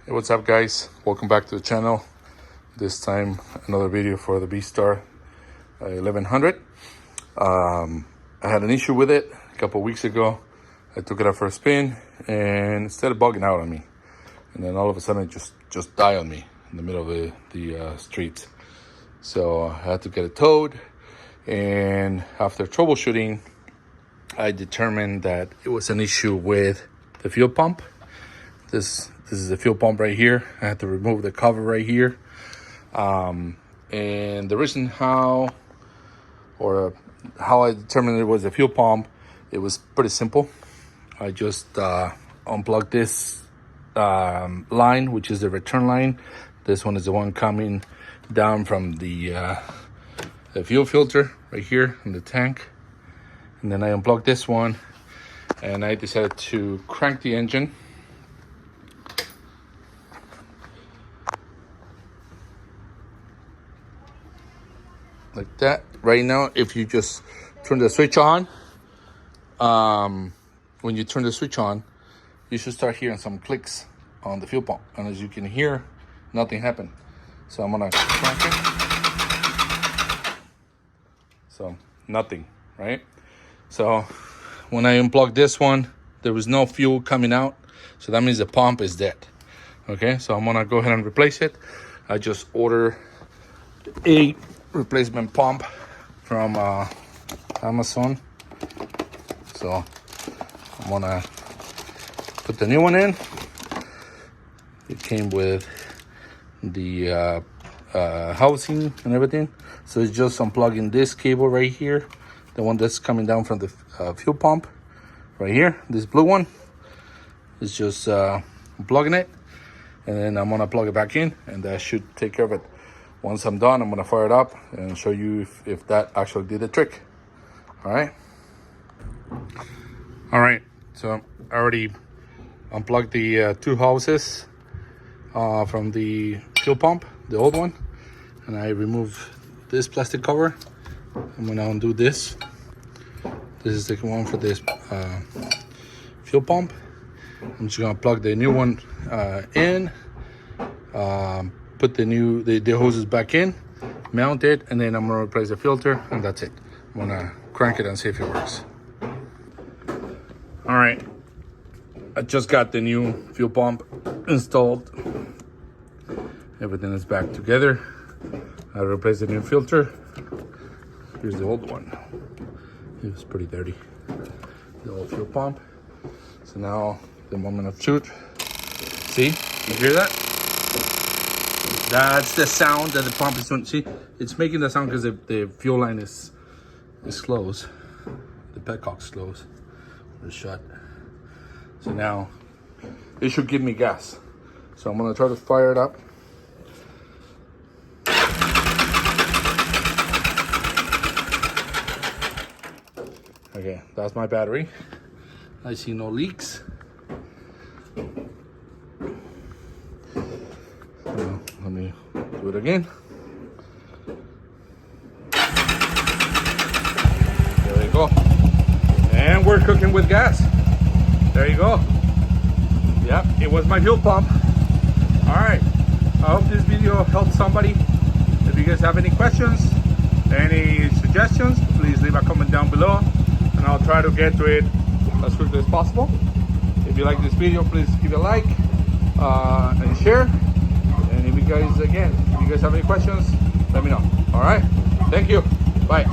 Hey, what's up guys? Welcome back to the channel. This time another video for the B-Star 1100. I had an issue with it a couple weeks ago. I took it out for a spin and it started bugging out on me. And then all of a sudden it just died on me in the middle of the street. So I had to get it towed. And after troubleshooting, I determined that it was an issue with the fuel pump. This is the fuel pump right here. I had to remove the cover right here. And the reason how I determined it was a fuel pump, it was pretty simple. I just unplugged this line, which is the return line. This one is the one coming down from the fuel filter right here in the tank. And then I unplugged this one and I decided to crank the engine. Like that. Right now, if you just turn the switch on, when you turn the switch on, you should start hearing some clicks on the fuel pump. And as you can hear, nothing happened. So I'm gonna crank it. So nothing, right? So when I unplugged this one, there was no fuel coming out. So that means the pump is dead. Okay, so I'm gonna go ahead and replace it. I just ordered a replacement pump from Amazon. So I'm gonna put the new one in. It came with the housing and everything. So it's just unplugging this cable right here, the one that's coming down from the fuel pump right here. This blue one is just unplugging it, and then I'm gonna plug it back in, and that should take care of it. Once I'm done, I'm gonna fire it up and show you if that actually did the trick. All right, so I already unplugged the two hoses from the fuel pump, the old one, and I removed this plastic cover. I'm gonna undo this. This is the one for this fuel pump. I'm just gonna plug the new one in, put the hoses back in, mount it, and then I'm gonna replace the filter, and that's it. I'm gonna crank it and see if it works. All right, I just got the new fuel pump installed. Everything is back together. I replaced the new filter. Here's the old one. It was pretty dirty, the old fuel pump. So now the moment of truth. See, you hear that? That's the sound that the pump is doing. See, it's making the sound because the fuel line is closed. The petcock's closed. It's shut. So now it should give me gas. So I'm gonna try to fire it up. Okay, that's my battery. I see no leaks. Let me do it again. There you go. And we're cooking with gas. There you go. Yep, it was my fuel pump. All right, I hope this video helped somebody. If you guys have any questions, any suggestions, please leave a comment down below, and I'll try to get to it as quickly as possible. If you like this video, please give it a like and share. And if you guys have any questions, let me know. All right, thank you. Bye.